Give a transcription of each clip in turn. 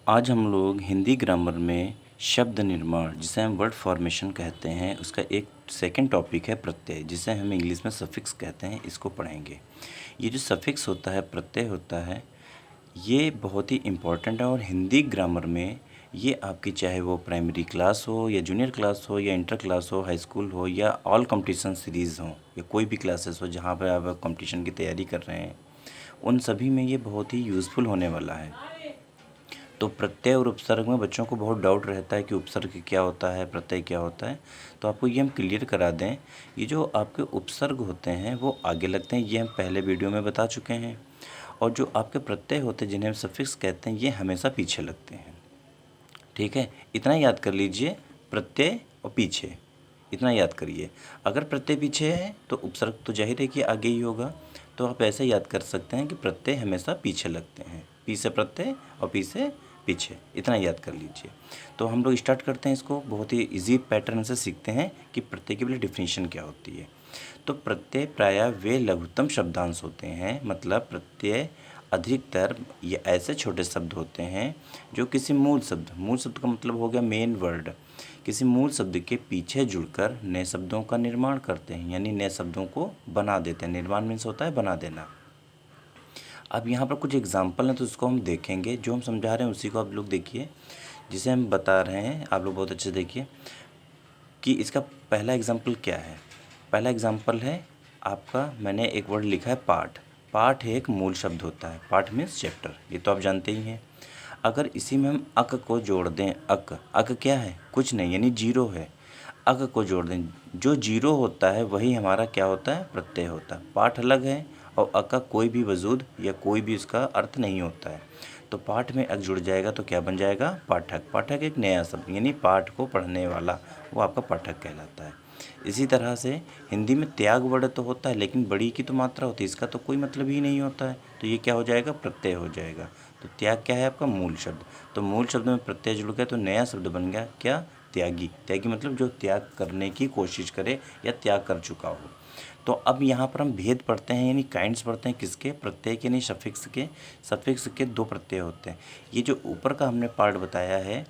आज हम लोग हिंदी ग्रामर में शब्द निर्माण जिसे हम वर्ड फॉर्मेशन कहते हैं उसका एक सेकंड टॉपिक है प्रत्यय, जिसे हम इंग्लिश में सफिक्स कहते हैं, इसको पढ़ेंगे। ये जो सफिक्स होता है, प्रत्यय होता है, ये बहुत ही इम्पोर्टेंट है और हिंदी ग्रामर में ये आपकी चाहे वो प्राइमरी क्लास हो या जूनियर क्लास हो या इंटर क्लास हो, हाई स्कूल हो या ऑल कंपटीशन सीरीज़ हो या कोई भी क्लासेस हो जहाँ पर आप कंपटीशन की तैयारी कर रहे हैं, उन सभी में ये बहुत ही यूज़फुल होने वाला है। तो प्रत्यय और उपसर्ग में बच्चों को बहुत डाउट रहता है कि उपसर्ग क्या होता है, प्रत्यय क्या होता है। तो आपको ये हम क्लियर करा दें, ये जो आपके उपसर्ग होते हैं वो आगे लगते हैं, ये हम पहले वीडियो में बता चुके हैं। और जो आपके प्रत्यय होते हैं जिन्हें हम सफिक्स कहते हैं, ये हमेशा पीछे लगते हैं। ठीक है, इतना याद कर लीजिए, प्रत्यय और पीछे, इतना याद करिए। अगर प्रत्यय पीछे है तो उपसर्ग तो जाहिर है कि आगे ही होगा। तो आप ऐसे याद कर सकते हैं कि प्रत्यय हमेशा पीछे लगते हैं, पी से प्रत्यय और पी से पीछे, इतना याद कर लीजिए। तो हम लोग स्टार्ट करते हैं, इसको बहुत ही इजी पैटर्न से सीखते हैं कि प्रत्यय की पहले डिफिनीशन क्या होती है। तो प्रत्यय प्रायः वे लघुत्तम शब्दांश होते हैं, मतलब प्रत्यय अधिकतर ये ऐसे छोटे शब्द होते हैं जो किसी मूल शब्द का मतलब हो गया मेन वर्ड, किसी मूल शब्द के पीछे जुड़कर नए शब्दों का निर्माण करते हैं, यानी नए शब्दों को बना देते हैं। निर्माण मीन्स होता है बना देना। अब यहाँ पर कुछ एग्जाम्पल हैं तो उसको हम देखेंगे, जो हम समझा रहे हैं उसी को आप लोग देखिए, जिसे हम बता रहे हैं आप लोग बहुत अच्छे से देखिए कि इसका पहला एग्जाम्पल क्या है। पहला एग्जाम्पल है आपका, मैंने एक वर्ड लिखा है पाठ। पाठ एक मूल शब्द होता है, पाठ मीन्स चैप्टर, ये तो आप जानते ही हैं। अगर इसी में हम अक को जोड़ दें, अक क्या है, कुछ नहीं, यानी जीरो है। अक को जोड़ दें, जो जीरो होता है वही हमारा क्या होता है, प्रत्यय होता है। पाठ अलग है और अक का कोई भी वजूद या कोई भी उसका अर्थ नहीं होता है। तो पाठ में अक जुड़ जाएगा तो क्या बन जाएगा, पाठक। पाठक एक नया शब्द, यानी पाठ को पढ़ने वाला, वो आपका पाठक कहलाता है। इसी तरह से हिंदी में त्याग वर्ड तो होता है, लेकिन बड़ी की तो मात्रा होती है, इसका तो कोई मतलब ही नहीं होता है, तो ये क्या हो जाएगा, प्रत्यय हो जाएगा। तो त्याग क्या है आपका, मूल शब्द। तो मूल शब्द में प्रत्यय जुड़ गया तो नया शब्द बन गया क्या, त्यागी। त्यागी मतलब जो त्याग करने की कोशिश करे या त्याग कर चुका हो। तो अब यहाँ पर हम भेद पढ़ते हैं, यानी काइंड्स पढ़ते हैं, किसके, प्रत्यय के, यानी सफिक्स के। सफिक्स के दो प्रत्यय होते हैं। ये जो ऊपर का हमने पार्ट बताया है,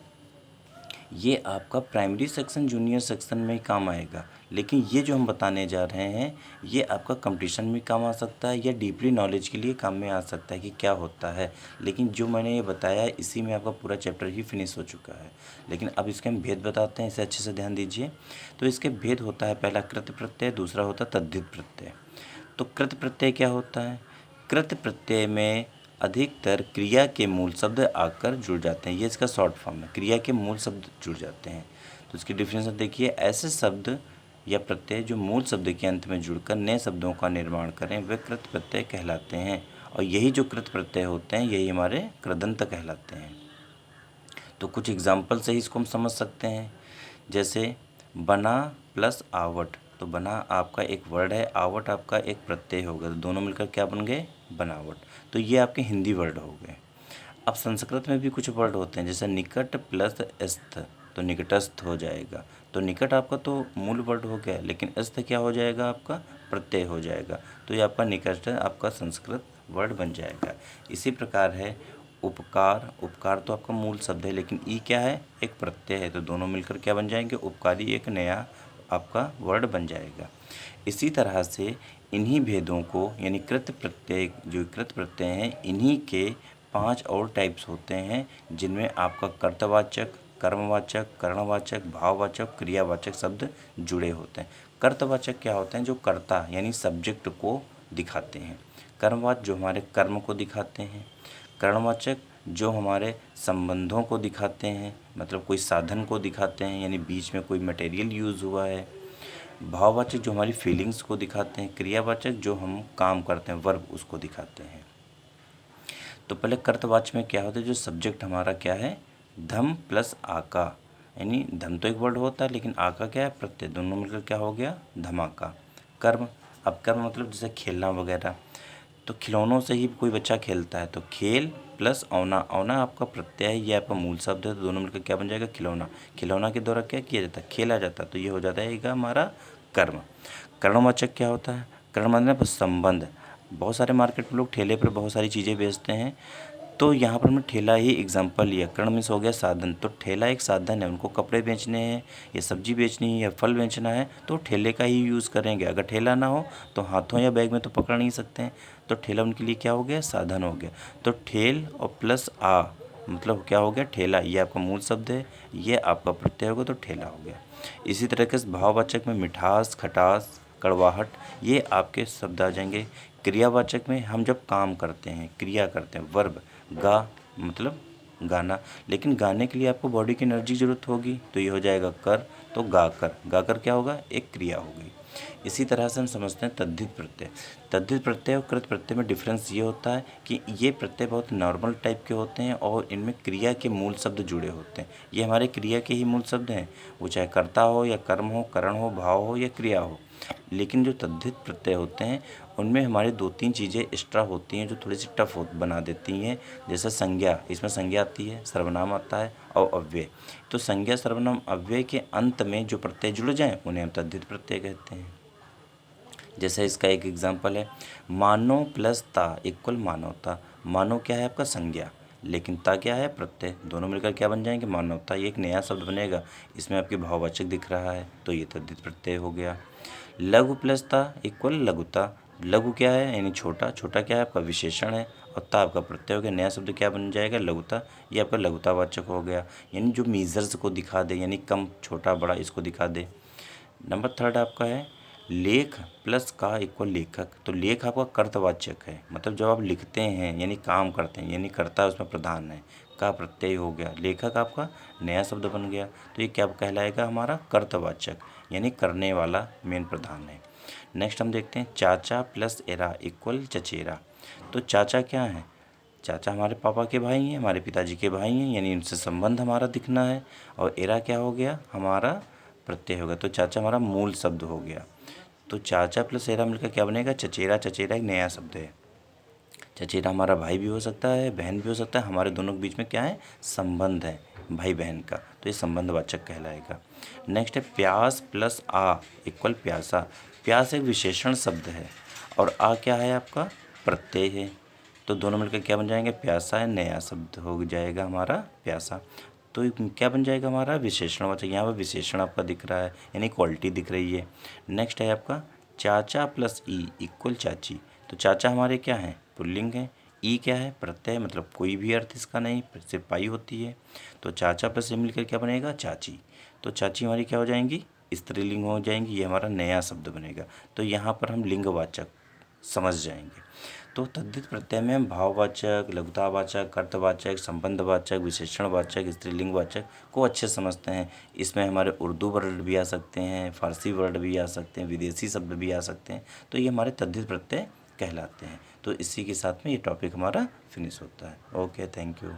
ये आपका प्राइमरी सेक्शन जूनियर सेक्शन में काम आएगा, लेकिन ये जो हम बताने जा रहे हैं ये आपका कंपटीशन में काम आ सकता है या डीपली नॉलेज के लिए काम में आ सकता है कि क्या होता है। लेकिन जो मैंने ये बताया इसी में आपका पूरा चैप्टर ही फिनिश हो चुका है। लेकिन अब इसके हम भेद बताते हैं, इसे अच्छे से ध्यान दीजिए। तो इसके भेद होता है, पहला कृत प्रत्यय, दूसरा होता है तद्धित प्रत्यय। तो कृत प्रत्यय क्या होता है, कृत प्रत्यय में अधिकतर क्रिया के मूल शब्द आकर जुड़ जाते हैं, ये इसका शॉर्ट फॉर्म है, क्रिया के मूल शब्द जुड़ जाते हैं। तो इसकी डिफिनेशन देखिए, ऐसे शब्द या प्रत्यय जो मूल शब्द के अंत में जुड़कर नए शब्दों का निर्माण करें वे कृत प्रत्यय कहलाते हैं। और यही जो कृत प्रत्यय होते हैं यही हमारे कृदंत कहलाते हैं। तो कुछ एग्जाम्पल से ही इसको हम समझ सकते हैं, जैसे बना प्लस आवट। तो बना आपका एक वर्ड है, आवट आपका एक प्रत्यय होगा, तो दोनों मिलकर क्या बन गए, बनावट। तो ये आपके हिंदी वर्ड हो गए। अब संस्कृत में भी कुछ वर्ड होते हैं, जैसे निकट प्लस अस्थ, तो निकटस्थ हो जाएगा। तो निकट आपका तो मूल वर्ड हो गया, लेकिन अस्थ क्या हो जाएगा, आपका प्रत्यय हो जाएगा। तो ये आपका निकट आपका संस्कृत वर्ड बन जाएगा। इसी प्रकार है उपकार। उपकार तो आपका मूल शब्द है, लेकिन ई क्या है, एक प्रत्यय है, तो दोनों मिलकर क्या बन जाएंगे, उपकारी, एक नया आपका वर्ड बन जाएगा। इसी तरह से इन्हीं भेदों को, यानी कृत प्रत्यय, जो कृत प्रत्यय हैं, इन्हीं के 5 और टाइप्स होते हैं, जिनमें आपका कर्तवाचक, कर्मवाचक, करणवाचक, भाववाचक, क्रियावाचक शब्द जुड़े होते हैं। कर्तवाचक क्या होते हैं, जो कर्ता यानी सब्जेक्ट को दिखाते हैं। कर्मवाचक जो हमारे कर्म को दिखाते हैं। करणवाचक जो हमारे संबंधों को दिखाते हैं, मतलब कोई साधन को दिखाते हैं, यानी बीच में कोई मटेरियल यूज़ हुआ है। भाववाचक जो हमारी फीलिंग्स को दिखाते हैं। क्रियावाचक जो हम काम करते हैं, वर्ब, उसको दिखाते हैं। तो पहले कर्तवाच्य में क्या होता है, जो सब्जेक्ट हमारा क्या है, धम प्लस आका, यानी धम तो एक वर्ड होता है, लेकिन आका क्या है, प्रत्यय, दोनों मिलकर क्या हो गया, धमाका। कर्म, अब कर्म मतलब जैसे खेलना वगैरह, तो खिलौनों से ही कोई बच्चा खेलता है, तो खेल प्लस औना। औना आपका प्रत्यय है, ये आपका मूल शब्द है, तो दोनों मिलकर क्या बन जाएगा, खिलौना। खिलौना के द्वारा क्या किया जाता है, खेला जाता है, तो ये हो जाता है हमारा कर्म। कर्मवाचक क्या होता है, कर्म मतलब संबंध। बहुत सारे मार्केट में लोग ठेले पर बहुत सारी चीज़ें बेचते हैं, तो यहाँ पर हमने ठेला ही एग्जांपल लिया। कर्ण मीन्स हो गया साधन, तो ठेला एक साधन है, उनको कपड़े बेचने हैं या सब्जी बेचनी है या फल बेचना है तो ठेले का ही यूज़ करेंगे। अगर ठेला ना हो तो हाथों या बैग में तो पकड़ नहीं सकते हैं, तो ठेला उनके लिए क्या हो गया, साधन हो गया। तो ठेल और प्लस आ मतलब क्या हो गया, ठेला। ये आपका मूल शब्द है, ये आपका प्रत्यय होगा तो ठेला हो गया। इसी तरीके से भाववाचक में मिठास, खटास, कड़वाहट, ये आपके शब्द आ जाएंगे। क्रियावाचक में हम जब काम करते हैं, क्रिया करते हैं, वर्ब, गा मतलब गाना, लेकिन गाने के लिए आपको बॉडी की एनर्जी की ज़रूरत होगी, तो ये हो जाएगा कर, तो गाकर। गाकर क्या होगा, एक क्रिया हो गई। इसी तरह से हम समझते हैं तद्धित प्रत्यय। तद्धित प्रत्यय और कृत प्रत्यय में डिफरेंस ये होता है कि ये प्रत्यय बहुत नॉर्मल टाइप के होते हैं और इनमें क्रिया के मूल शब्द जुड़े होते हैं। ये हमारे क्रिया के ही मूल शब्द हैं, वो चाहे कर्ता हो या कर्म हो, करण हो, भाव हो या क्रिया हो। लेकिन जो तद्धित प्रत्यय होते हैं उनमें हमारी 2-3 चीज़ें एक्स्ट्रा होती हैं जो थोड़ी सी टफ बना देती हैं। जैसे संज्ञा, इसमें संज्ञा आती है, सर्वनाम आता है और अव्यय। तो संज्ञा, सर्वनाम, अव्यय के अंत में जो प्रत्यय जुड़ जाएं उन्हें हम तद्धित प्रत्यय कहते हैं। जैसे इसका एक एग्जाम्पल है, मानो प्लस ता इक्वल मानवता। मानो क्या है आपका संज्ञा, लेकिन ता क्या है प्रत्यय, दोनों मिलकर क्या बन जाएंगे, मानवता। ये एक नया शब्द बनेगा, इसमें आपकी भाववाचक दिख रहा है तो ये तद्धित प्रत्यय हो गया। लघु प्लस ता इक्वल लघुता। लघु क्या है यानी छोटा, छोटा क्या है आपका विशेषण है और ता आपका प्रत्यय हो गया। नया शब्द क्या बन जाएगा, लघुता। ये आपका लघुतावाचक हो गया, यानी जो मीजर्स को दिखा दे, यानी कम, छोटा, बड़ा, इसको दिखा दे। नंबर 3 आपका है लेख प्लस का इक्वल लेखक। तो लेख आपका कर्तवाचक है, मतलब जब आप लिखते हैं यानी काम करते हैं, यानी कर्ता उसमें प्रधान है, का प्रत्यय हो गया। लेखक आपका नया शब्द बन गया, तो ये क्या कहलाएगा, हमारा कर्तवाचक, यानी करने वाला मेन प्रधान है। नेक्स्ट हम देखते हैं चाचा प्लस एरा इक्वल चचेरा। तो चाचा क्या है, चाचा हमारे पापा के भाई हैं, हमारे पिताजी के भाई हैं, यानी इनसे संबंध हमारा दिखना है। और एरा क्या हो गया, हमारा प्रत्यय होगा, तो चाचा हमारा मूल शब्द हो गया। तो चाचा प्लस एरा मिलकर क्या बनेगा, चचेरा। चचेरा एक नया शब्द है। चचेरा हमारा भाई भी हो सकता है, बहन भी हो सकता है, हमारे दोनों के बीच में क्या है, संबंध है भाई बहन का, तो ये संबंधवाचक कहलाएगा। नेक्स्ट है प्यास प्लस आ इक्वल प्यासा। प्यास एक विशेषण शब्द है और आ क्या है आपका प्रत्यय है, तो दोनों मिलकर क्या बन जाएंगे, प्यासा है, नया शब्द हो जाएगा हमारा प्यासा। तो क्या बन जाएगा हमारा विशेषणवाचक। यहाँ पर विशेषण आपका दिख रहा है, यानी क्वालिटी दिख रही है। नेक्स्ट है आपका चाचा प्लस ई इक्वल चाची। तो चाचा हमारे क्या हैं, पुल्लिंग है। ई क्या है, प्रत्यय, मतलब कोई भी अर्थ इसका नहीं, सिर्फ पाई होती है। तो चाचा प्लस ई मिलकर क्या बनेगा, चाची। तो चाची हमारी क्या हो जाएंगी, स्त्रीलिंग हो जाएंगी, ये हमारा नया शब्द बनेगा। तो यहाँ पर हम लिंगवाचक समझ जाएंगे। तो तद्धित प्रत्यय में हम भाववाचक, लघुतावाचक, कर्तवाचक, संबंधवाचक, विशेषणवाचक, स्त्रीलिंगवाचक को अच्छे समझते हैं। इसमें हमारे उर्दू वर्ड भी आ सकते हैं, फारसी वर्ड भी आ सकते हैं, विदेशी शब्द भी आ सकते हैं, तो ये हमारे तद्धित प्रत्यय कहलाते हैं। तो इसी के साथ में ये टॉपिक हमारा फिनिश होता है। Okay, thank you.